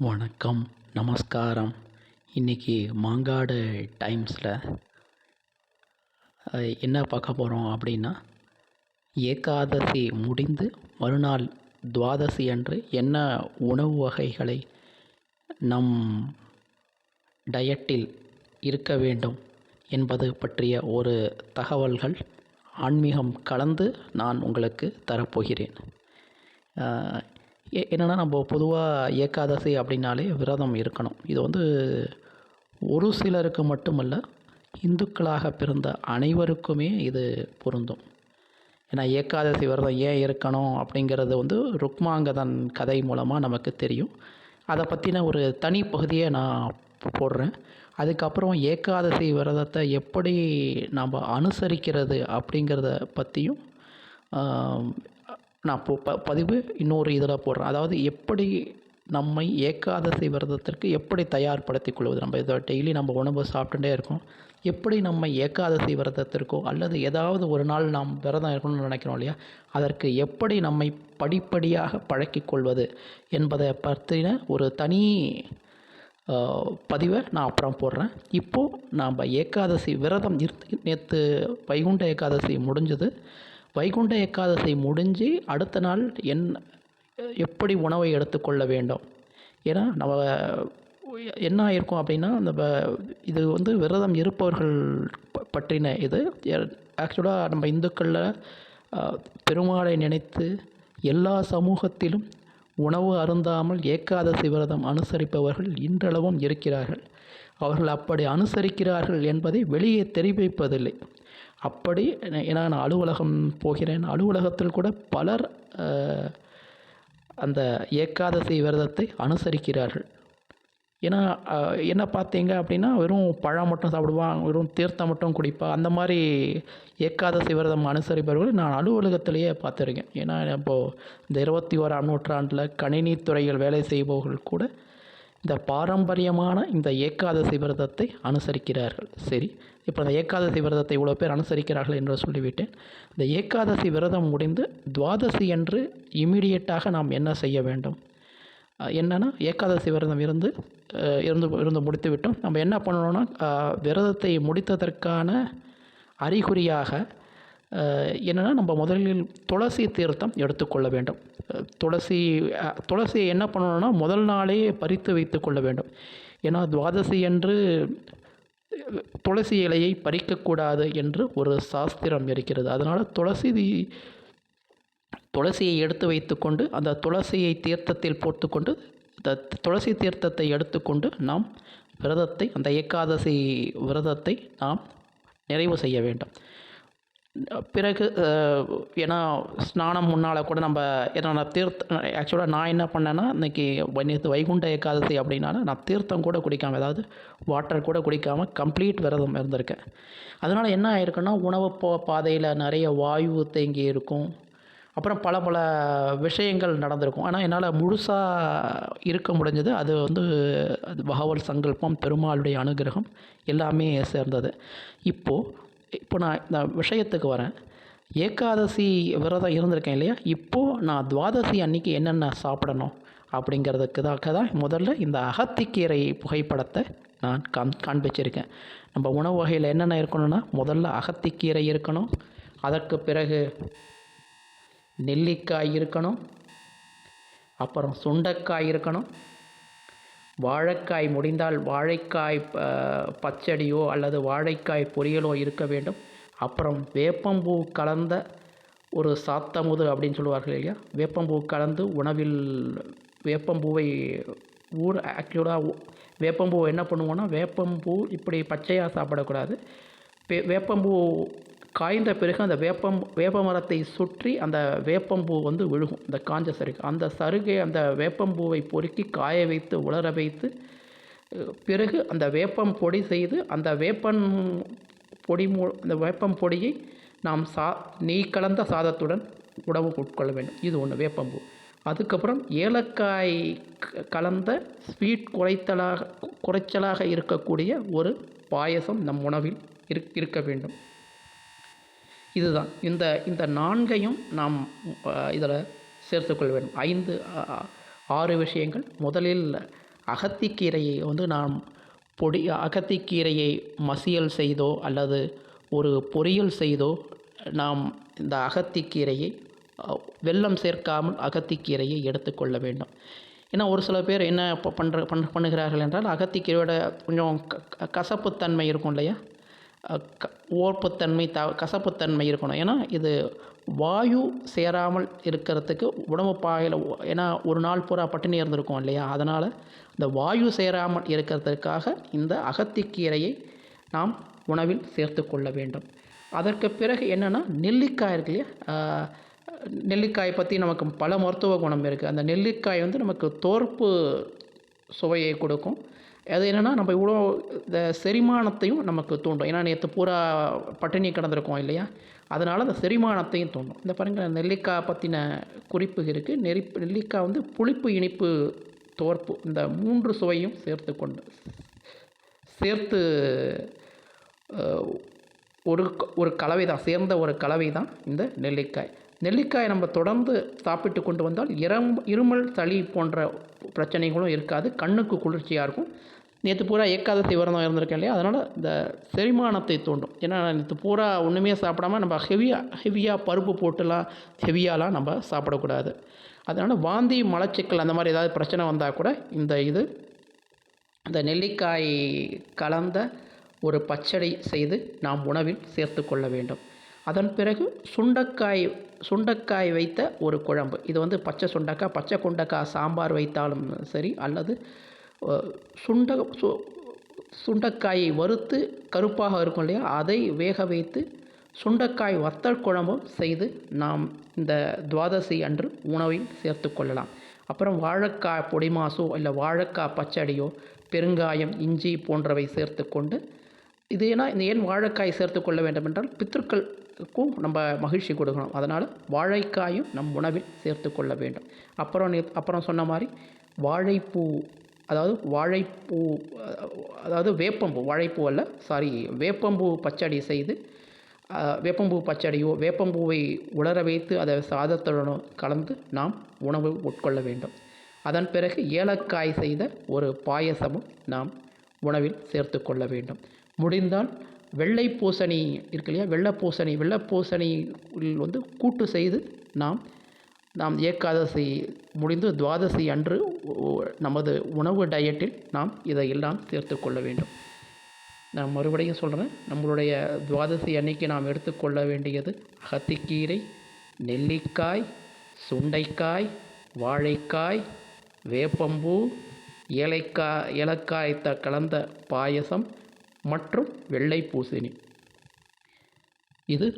வணக்கம், நமஸ்காரம். இன்றைக்கி மாங்காடு டைம்ஸில் என்ன பார்க்க போகிறோம் அப்படின்னா, ஏகாதசி முடிந்து மறுநாள் துவாதசி அன்று என்ன உணவு வகைகளை நம் டயட்டில் இருக்க வேண்டும் என்பது பற்றிய ஒரு தகவல்கள் ஆன்மீகம் கலந்து நான் உங்களுக்கு தரப்போகிறேன். என்னென்னா, நம்ம பொதுவாக ஏகாதசி அப்படின்னாலே விரதம் இருக்கணும். இது ஒரு சிலருக்கு மட்டுமல்ல, இந்துக்களாக பிறந்த அனைவருக்குமே இது பொருந்தும். ஏன்னா, ஏகாதசி விரதம் ஏன் இருக்கணும் அப்படிங்கிறது ருக்மாங்கதன் கதை மூலமாக நமக்கு தெரியும். அதை பற்றின ஒரு தனி பகுதியை நான் போடுறேன். அதுக்கப்புறம் ஏகாதசி விரதத்தை எப்படி நாம் அனுசரிக்கிறது அப்படிங்கிறத பற்றியும் நான் பதிவு இன்னொரு இதில் போடுறேன். அதாவது எப்படி நம்மை ஏகாதசி விரதத்திற்கு எப்படி தயார்படுத்திக் கொள்வது. நம்ம இதை டெய்லி நம்ம உணவு சாப்பிட்டுட்டே இருக்கோம். எப்படி நம்ம ஏகாதசி விரதத்திற்கோ அல்லது ஏதாவது ஒரு நாள் நாம் விரதம் இருக்கணும்னு நினைக்கிறோம் இல்லையா, அதற்கு எப்படி நம்மை படிப்படியாக பழக்கிக் கொள்வது என்பதை பற்றின ஒரு தனி பதிவை நான் அப்புறம் போடுறேன். இப்போது நாம் ஏகாதசி விரதம் நேற்று வைகுண்ட ஏகாதசி முடிஞ்சது. வைகுண்ட ஏகாதசி முடிஞ்சு அடுத்த நாள் எப்படி உணவை எடுத்துக்கொள்ள வேண்டும். ஏன்னா நம்ம என்ன இருக்கும் அப்படின்னா, நம்ம இது விரதம் இருப்பவர்கள் பற்றின இது. ஆக்சுவலாக நம்ம இந்துக்களில் பெருமாளை நினைத்து எல்லா சமூகத்திலும் உணவு அருந்தாமல் ஏகாதசி விரதம் அனுசரிப்பவர்கள் இன்றளவும் இருக்கிறார்கள். அவர்கள் அப்படி அனுசரிக்கிறார்கள் என்பதை வெளியே தெரிவிப்பதில்லை. அப்படி ஏன்னா நான் அலுவலகம் போகிறேன். அலுவலகத்தில் கூட பலர் அந்த ஏகாதசி விரதத்தை அனுசரிக்கிறார்கள். ஏன்னா என்ன பார்த்தீங்க அப்படின்னா, வெறும் பழம் மட்டும் சாப்பிடுவான், வெறும் தீர்த்தம் மட்டும் குடிப்பான். அந்த மாதிரி ஏகாதசி விரதம் அனுசரிப்பவர்கள் நான் அலுவலகத்திலேயே பார்த்துருக்கேன். ஏன்னா இப்போது இந்த 21ஆம் நூற்றாண்டில் கணினி துறையில் வேலை செய்பவர்கள் கூட இந்த பாரம்பரியமான இந்த ஏகாதசி விரதத்தை அனுசரிக்கிறார்கள். சரி, இப்போ அந்த ஏகாதசி விரதத்தை இவ்வளோ பேர் அனுசரிக்கிறார்கள் என்று சொல்லிவிட்டேன். இந்த ஏகாதசி விரதம் முடிந்து துவாதசி அன்று இமீடியட்டாக நாம் என்ன செய்ய வேண்டும். என்னென்னா, ஏகாதசி விரதம் இருந்து முடித்து விட்டோம். நம்ம என்ன பண்ணணும்னா, விரதத்தை முடித்ததற்கான அறிகுறியாக என்னென்னா, நம்ம முதலில் துளசி தீர்த்தம் எடுத்துக்கொள்ள வேண்டும். துளசியை என்ன பண்ணணும்னா, முதல் நாளே பறித்து வைத்து கொள்ள வேண்டும். ஏன்னா துவாதசி அன்று துளசி இலையை பறிக்கக்கூடாது என்று ஒரு சாஸ்திரம் இருக்கிறது. அதனால் துளசியை எடுத்து வைத்துக்கொண்டு அந்த துளசியை தீர்த்தத்தில் போட்டுக்கொண்டு இந்த துளசி தீர்த்தத்தை எடுத்துக்கொண்டு நாம் விரதத்தை, அந்த ஏகாதசி விரதத்தை நாம் நிறைவு செய்ய வேண்டும். பிறகு ஏன்னா ஸ்நானம் முன்னால் கூட நம்ம ஏன்னா ஆக்சுவலாக நான் என்ன பண்ணேன்னா, இன்றைக்கி வைகுண்ட ஏகாதசி அப்படின்னால நான் தீர்த்தம் கூட குடிக்காமல், அதாவது வாட்டர் கூட குடிக்காமல் கம்ப்ளீட் விரதம் இருந்திருக்கேன். அதனால் என்ன ஆயிருக்குன்னா, உணவு பாதையில் நிறைய வாயு தேங்கி இருக்கும். அப்புறம் பல பல விஷயங்கள் நடந்திருக்கும். ஆனால் என்னால் முழுசாக இருக்க முடிஞ்சது. அது அது பகவத் சங்கல்பம், பெருமாளுடைய அனுகிரகம் எல்லாமே சேர்ந்தது. இப்போ நான் இந்த விஷயத்துக்கு வரேன். ஏகாதசி விரதம் இருந்திருக்கேன் இல்லையா, இப்போது நான் துவாதசி அன்னைக்கு என்னென்ன சாப்பிடணும் அப்படிங்கிறதுக்காக தான் முதல்ல இந்த அகத்திக்கீரை புகைப்படத்தை நான் காண்பிச்சிருக்கேன். நம்ம உணவு வகையில் என்னென்ன இருக்கணும்னா, முதல்ல அகத்திக்கீரை இருக்கணும். அதற்கு பிறகு நெல்லிக்காய் இருக்கணும். அப்புறம் சுண்டைக்காய் இருக்கணும். வாழைக்காய், முடிந்தால் வாழைக்காய் பச்சடியோ அல்லது வாழைக்காய் பொரியலோ இருக்க வேண்டும். அப்புறம் வேப்பம்பூ கலந்த ஒரு சாத்தமுது அப்படின்னு சொல்லுவார்கள் இல்லையா, வேப்பம்பூ கலந்து உணவில் வேப்பம்பூவை ஆக்சுவலாக வேப்பம்பூ என்ன பண்ணுவோன்னா, வேப்பம்பூ இப்படி பச்சையாக சாப்பிடக்கூடாது. வேப்பம்பூ காய்ந்த பிறகு அந்த வேப்ப மரத்தை சுற்றி அந்த வேப்பம்பூ விழுகும். இந்த காஞ்ச சருகு, அந்த சருகை அந்த வேப்பம்பூவை பொறுக்கி காய வைத்து உலர வைத்து பிறகு அந்த வேப்பம் பொடி செய்து அந்த அந்த வேப்பம் பொடியை நாம் நெய் கலந்த சாதத்துடன் உணவு உட்கொள்ள வேண்டும். இது ஒன்று வேப்பம்பூ. அதுக்கப்புறம் ஏலக்காய் கலந்த ஸ்வீட் குறைச்சலாக இருக்கக்கூடிய ஒரு பாயசம் நம் உணவில் இருக்க வேண்டும். இதுதான் இந்த 4ஐயும் நாம் இதில் சேர்த்துக்கொள்ள வேண்டும். 6 விஷயங்கள். முதலில் அகத்திக்கீரையை வந்து நாம் அகத்திக்கீரையை மசியல் செய்தோ அல்லது ஒரு பொரியல் செய்தோ நாம் இந்த அகத்திக்கீரையை வெல்லம் சேர்க்காமல் அகத்திக்கீரையை எடுத்துக்கொள்ள வேண்டும். ஏன்னா ஒரு சில பேர் என்ன பண்ணுகிறார்கள் என்றால், அகத்திக்கீரையோட கொஞ்சம் கசப்புத்தன்மை இருக்கும் இல்லையா, ஓர்ப்புத்தன்மை கசப்புத்தன்மை இருக்கணும். ஏன்னா இது வாயு சேராமல் இருக்கிறதுக்கு உடம்பு பாயில், ஏன்னா ஒரு நாள் பூரா பட்டினி இருந்திருக்கும் இல்லையா, அதனால் இந்த வாயு சேராமல் இருக்கிறதுக்காக இந்த அகத்திக்கீரையை நாம் உணவில் சேர்த்து கொள்ள வேண்டும். அதற்கு பிறகு என்னென்னா, நெல்லிக்காய் இருக்கு இல்லையா, நெல்லிக்காயை பற்றி நமக்கு பல மருத்துவ குணம் இருக்குது. அந்த நெல்லிக்காய் வந்து நமக்கு தோற்பு சுவையை கொடுக்கும். அது என்னென்னா, நம்ம இவ்வளோ இந்த செரிமானத்தையும் நமக்கு தூண்டும். ஏன்னா நேற்று பூரா பட்டினி கிடந்திருக்கோம் இல்லையா, அதனால் அந்த செரிமானத்தையும் தூண்டும். இந்த பாருங்கள், நெல்லிக்காய் பற்றின குறிப்பு இருக்குது. நெல்லிக்காய் வந்து புளிப்பு, இனிப்பு, தோற்பு இந்த 3 சுவையும் சேர்த்து ஒரு கலவை தான், சேர்ந்த ஒரு கலவை தான் இந்த நெல்லிக்காய். நெல்லிக்காய் நம்ம தொடர்ந்து சாப்பிட்டு கொண்டு வந்தால் இருமல், சளி போன்ற பிரச்சனைகளும் இருக்காது. கண்ணுக்கு குளிர்ச்சியாக இருக்கும். நேற்று பூரா ஏகாதசி விரதம் இருந்திருக்கேன் இல்லையா, அதனால் இந்த செரிமானத்தை தூண்டும். ஏன்னா நேற்று பூரா ஒன்றுமே சாப்பிடாமல் நம்ம ஹெவியாக பருப்பு போட்டுலாம் ஹெவியாலாம் நம்ம சாப்பிடக்கூடாது. அதனால் வாந்தி, மலச்சிக்கல் அந்த மாதிரி ஏதாவது பிரச்சனை வந்தால் கூட இந்த நெல்லிக்காய் கலந்த ஒரு பச்சடி செய்து நாம் உணவில் சேர்த்து கொள்ள வேண்டும். அதன் பிறகு சுண்டைக்காய் வைத்த ஒரு குழம்பு. இது வந்து பச்சை சுண்டைக்காய் சாம்பார் வைத்தாலும் சரி, அல்லது சுண்டைக்காயை வறுத்து கருப்பாக இருக்கும் இல்லையா, அதை வேக வைத்து சுண்டைக்காய் வத்தல் குழம்பும் செய்து நாம் இந்த துவாதசி அன்று உணவில் சேர்த்து கொள்ளலாம். அப்புறம் வாழைக்காய் பொடி மாசோ இல்லை வாழைக்காய் பச்சடியோ, பெருங்காயம், இஞ்சி போன்றவை சேர்த்து கொண்டு, இது ஏன் வாழைக்காய் சேர்த்து கொள்ள வேண்டும் என்றால், பித்ருக்களுக்கும் நம்ம மகிழ்ச்சி கொடுக்கணும். அதனால் வாழைக்காயும் நம் உணவில் சேர்த்து கொள்ள வேண்டும். அப்புறம் சொன்ன மாதிரி வேப்பம்பூ பச்சடி செய்து, வேப்பம்பூ பச்சடியோ வேப்பம்பூவை உலர வைத்து அதை சாதத்துடனோ கலந்து நாம் உணவு உட்கொள்ள வேண்டும். அதன் பிறகு ஏலக்காய் செய்த ஒரு பாயசமும் நாம் உணவில் சேர்த்து கொள்ள வேண்டும். முடிந்தால் வெள்ளை பூசணி இருக்கு இல்லையா, வெள்ளைப்பூசணி வந்து கூட்டு செய்து நாம் ஏகாதசி முடிந்து துவாதசி அன்று நமது உணவு டயட்டில் நாம் இதையெல்லாம் சேர்த்து கொள்ள வேண்டும். நான் மறுபடியும் சொல்கிறேன், நம்மளுடைய துவாதசி அன்னைக்கு நாம் எடுத்துக்கொள்ள வேண்டியது அகத்திக்கீரை, நெல்லிக்காய், சுண்டைக்காய், வாழைக்காய், வேப்பம்பூ, ஏலக்காய் கலந்த பாயசம் மற்றும் வெள்ளை பூசணி. இது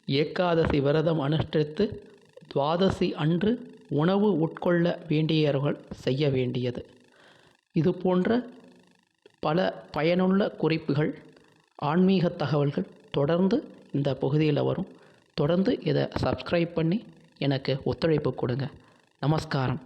ஏகாதசி விரதம் அனுஷ்டித்து துவாதசி அன்று உணவு உட்கொள்ள வேண்டியவர்கள் செய்ய வேண்டியது. இது போன்ற பல பயனுள்ள குறிப்புகள், ஆன்மீக தகவல்கள் தொடர்ந்து இந்த பகுதியில் வரும். தொடர்ந்து இதை சப்ஸ்கிரைப் பண்ணி எனக்கு ஒத்துழைப்பு கொடுங்க. நமஸ்காரம்.